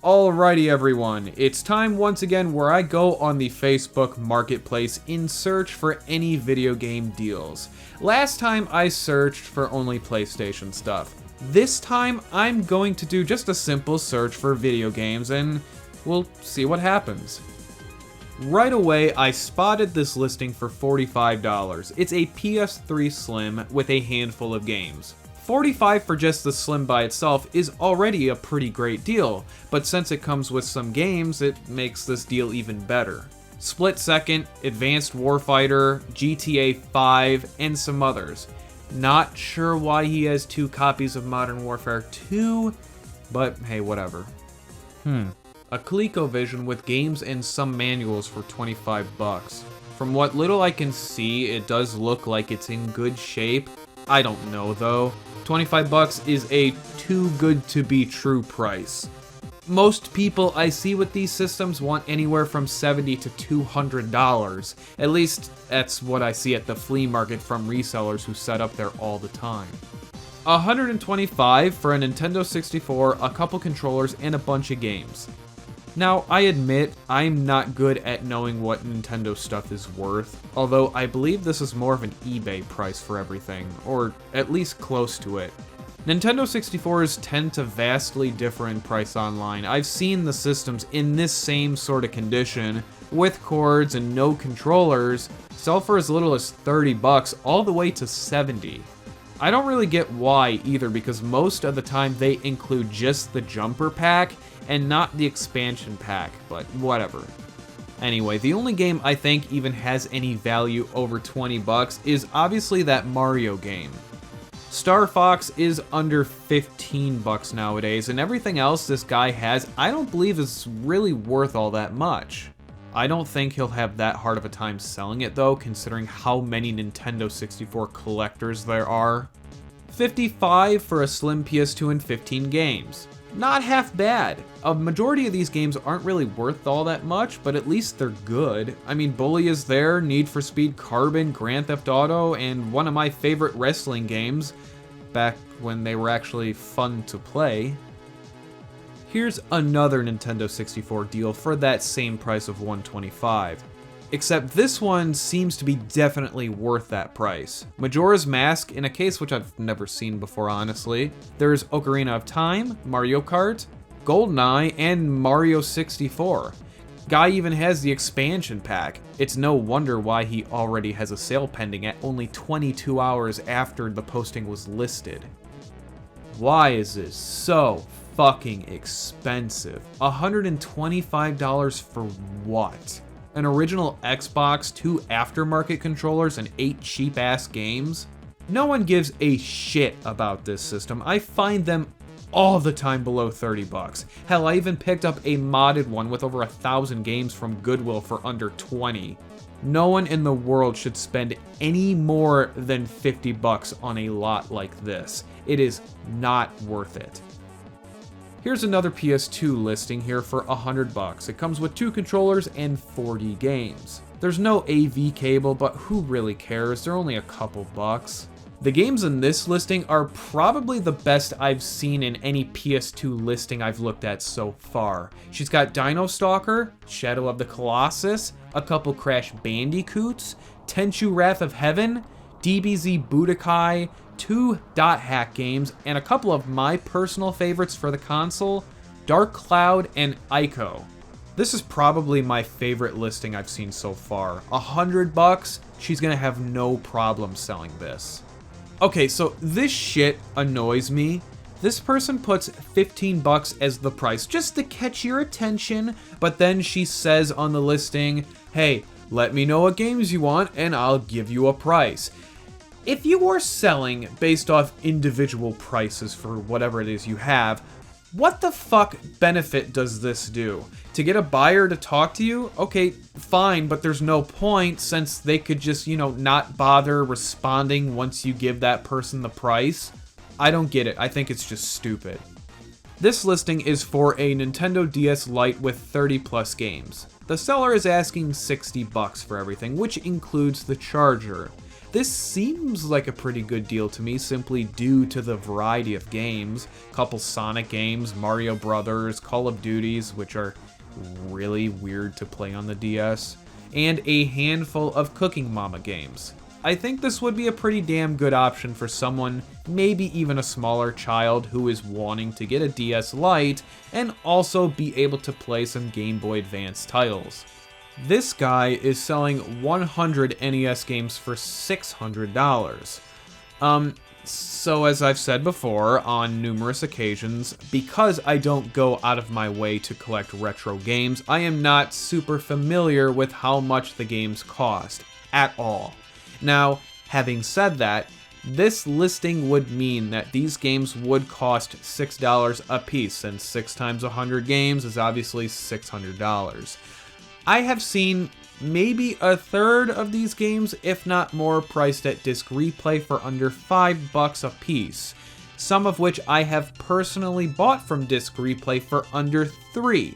Alrighty everyone, it's time once again where I go on the Facebook Marketplace in search for any video game deals. Last time I searched for only PlayStation stuff. This time I'm going to do just a simple search for video games and we'll see what happens. Right away I spotted this listing for $45. It's a PS3 Slim with a handful of games. $45 for just the Slim by itself is already a pretty great deal, but since it comes with some games, it makes this deal even better. Split Second, Advanced Warfighter, GTA 5, and some others. Not sure why he has 2 copies of Modern Warfare 2, but hey, whatever. A ColecoVision with games and some manuals for $25. From what little I can see, it does look like it's in good shape. I don't know though. $25 is a too good to be true price. Most people I see with these systems want anywhere from $70 to $200. At least that's what I see at the flea market from resellers who set up there all the time. $125 for a Nintendo 64, a couple controllers, and a bunch of games. Now, I admit, I'm not good at knowing what Nintendo stuff is worth, although I believe this is more of an eBay price for everything, or at least close to it. Nintendo 64s tend to vastly differ in price online. I've seen the systems in this same sort of condition, with cords and no controllers, sell for as little as $30 all the way to $70. I don't really get why either, because most of the time they include just the jumper pack and not the expansion pack, but whatever. Anyway, the only game I think even has any value over $20 is obviously that Mario game. Star Fox is under $15 nowadays, and everything else this guy has I don't believe is really worth all that much. I don't think he'll have that hard of a time selling it though, considering how many Nintendo 64 collectors there are. $55 for a slim PS2 and 15 games. Not half bad. A majority of these games aren't really worth all that much, but at least they're good. I mean, Bully is there, Need for Speed Carbon, Grand Theft Auto, and one of my favorite wrestling games, back when they were actually fun to play. Here's another Nintendo 64 deal for that same price of $125. Except this one seems to be definitely worth that price. Majora's Mask in a case which I've never seen before, honestly. There's Ocarina of Time, Mario Kart, GoldenEye, and Mario 64. Guy even has the expansion pack. It's no wonder why he already has a sale pending at only 22 hours after the posting was listed. Why is this so fucking expensive? $125 for what? An original Xbox, 2 aftermarket controllers, and 8 cheap-ass games? No one gives a shit about this system. I find them all the time below $30. Hell, I even picked up a modded one with over 1,000 games from Goodwill for under $20. No one in the world should spend any more than $50 on a lot like this. It is not worth it. Here's another PS2 listing here for $100. It comes with 2 controllers and 40 games. There's no AV cable, but who really cares? They're only a couple bucks. The games in this listing are probably the best I've seen in any PS2 listing I've looked at so far. She's got Dino Stalker, Shadow of the Colossus, a couple Crash Bandicoots, Tenchu Wrath of Heaven, DBZ Budokai, 2 dot hack games, and a couple of my personal favorites for the console, Dark Cloud and Ico. This is probably my favorite listing I've seen so far. $100, she's gonna have no problem selling this. Okay, so this shit annoys me. This person puts $15 as the price just to catch your attention, but then she says on the listing, hey, let me know what games you want and I'll give you a price. If you are selling based off individual prices for whatever it is you have, what the fuck benefit does this do? To get a buyer to talk to you? Okay, fine, but there's no point since they could just, not bother responding once you give that person the price. I don't get it. I think it's just stupid. This listing is for a Nintendo DS Lite with 30 plus games. The seller is asking $60 for everything, which includes the charger. This seems like a pretty good deal to me simply due to the variety of games. Couple Sonic games, Mario Brothers, Call of Duties, which are really weird to play on the DS, and a handful of Cooking Mama games. I think this would be a pretty damn good option for someone, maybe even a smaller child who is wanting to get a DS Lite and also be able to play some Game Boy Advance titles. This guy is selling 100 NES games for $600. So as I've said before on numerous occasions, because I don't go out of my way to collect retro games, I am not super familiar with how much the games cost at all. Now, having said that, this listing would mean that these games would cost $6 a piece, since 6 times 100 games is obviously $600. I have seen maybe a third of these games, if not more, priced at Disc Replay for under $5 a piece, some of which I have personally bought from Disc Replay for under $3.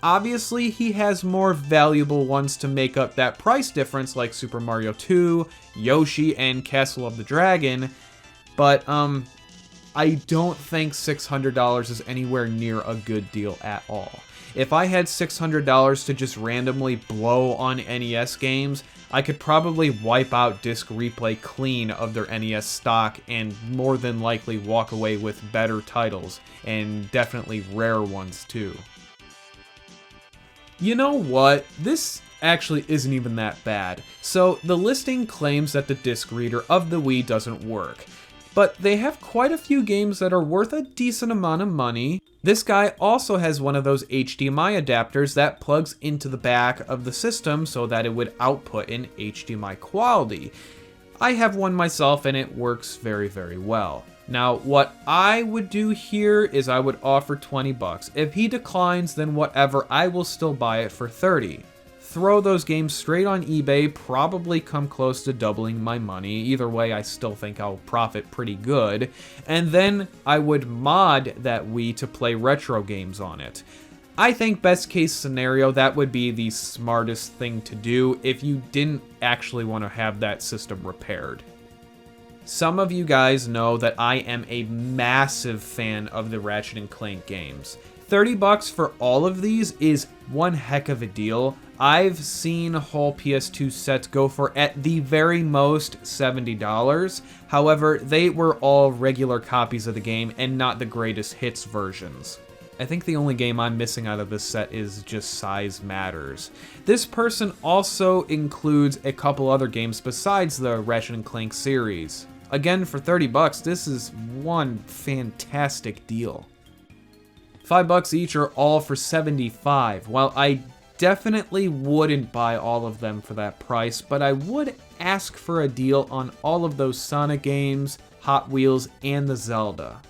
Obviously, he has more valuable ones to make up that price difference, like Super Mario 2, Yoshi, and Castle of the Dragon, but I don't think $600 is anywhere near a good deal at all. If I had $600 to just randomly blow on NES games, I could probably wipe out Disc Replay clean of their NES stock and more than likely walk away with better titles, and definitely rare ones too. You know what? This actually isn't even that bad. So the listing claims that the disc reader of the Wii doesn't work, but they have quite a few games that are worth a decent amount of money. This guy also has one of those HDMI adapters that plugs into the back of the system so that it would output in HDMI quality. I have one myself and it works very, very well. Now, what I would do here is I would offer $20. If he declines, then whatever, I will still buy it for $30. Throw those games straight on eBay, probably come close to doubling my money. Either way, I still think I'll profit pretty good. And then I would mod that Wii to play retro games on it. I think best case scenario, that would be the smartest thing to do if you didn't actually want to have that system repaired. Some of you guys know that I am a massive fan of the Ratchet & Clank games. $30 for all of these is one heck of a deal. I've seen whole PS2 sets go for at the very most $70. However, they were all regular copies of the game and not the greatest hits versions. I think the only game I'm missing out of this set is just Size Matters. This person also includes a couple other games besides the Ratchet & Clank series. Again, for $30, this is one fantastic deal. $5 each are all for $75. While I definitely wouldn't buy all of them for that price, but I would ask for a deal on all of those Sonic games, Hot Wheels, and the Zelda.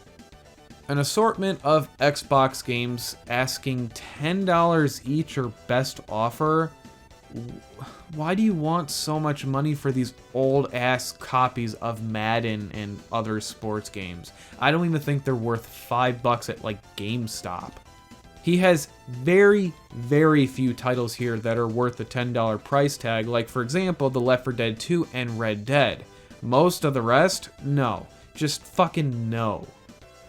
An assortment of Xbox games asking $10 each or best offer? Why do you want so much money for these old-ass copies of Madden and other sports games? I don't even think they're worth $5 at, like, GameStop. He has very, very few titles here that are worth the $10 price tag, like, for example, the Left 4 Dead 2 and Red Dead. Most of the rest? No. Just fucking no.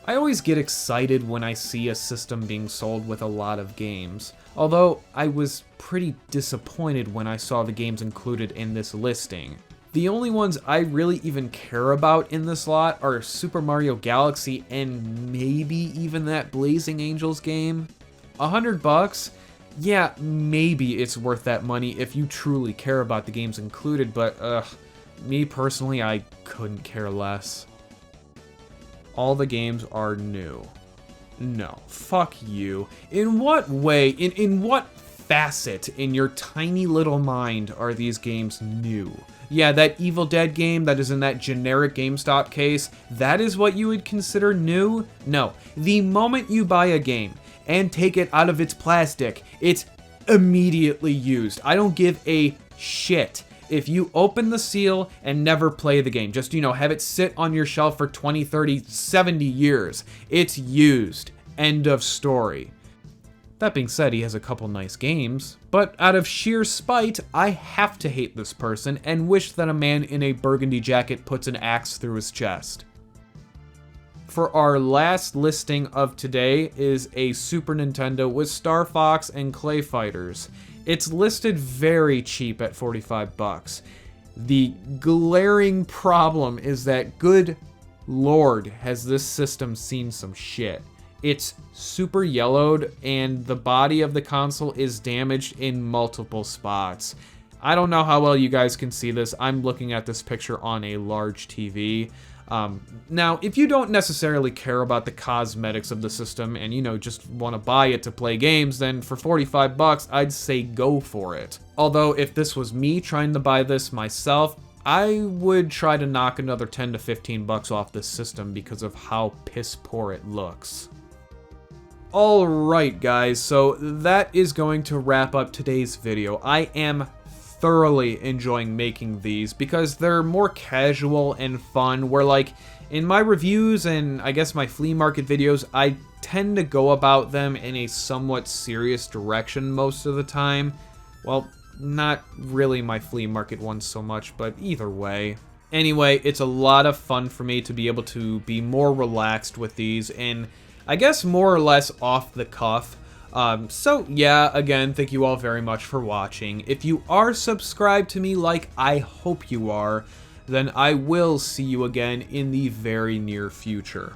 I always get excited when I see a system being sold with a lot of games, although I was pretty disappointed when I saw the games included in this listing. The only ones I really even care about in this lot are Super Mario Galaxy and maybe even that Blazing Angels game. $100? Yeah, maybe it's worth that money if you truly care about the games included, but me personally, I couldn't care less. All the games are new. No, fuck you. In what way, in what facet in your tiny little mind are these games new? Yeah, that Evil Dead game that is in that generic GameStop case, that is what you would consider new? No, the moment you buy a game and take it out of its plastic, it's immediately used. I don't give a shit if you open the seal and never play the game. Just, have it sit on your shelf for 20, 30, 70 years. It's used. End of story. That being said, he has a couple nice games, but out of sheer spite, I have to hate this person and wish that a man in a burgundy jacket puts an axe through his chest. For our last listing of today is a Super Nintendo with Star Fox and Clay Fighters. It's listed very cheap at 45 bucks. The glaring problem is that, good lord, has this system seen some shit. It's super yellowed, and the body of the console is damaged in multiple spots. I don't know how well you guys can see this. I'm looking at this picture on a large TV. Now, if you don't necessarily care about the cosmetics of the system and, just want to buy it to play games, then for 45 bucks, I'd say go for it. Although, if this was me trying to buy this myself, I would try to knock another 10 to 15 bucks off this system because of how piss poor it looks. Alright guys, so that is going to wrap up today's video. I am thoroughly enjoying making these because they're more casual and fun, where like in my reviews and I guess my flea market videos, I tend to go about them in a somewhat serious direction most of the time. Well, not really my flea market ones so much, but either way. Anyway, it's a lot of fun for me to be able to be more relaxed with these and I guess more or less off the cuff. So yeah, again, thank you all very much for watching. If you are subscribed to me like I hope you are, then I will see you again in the very near future.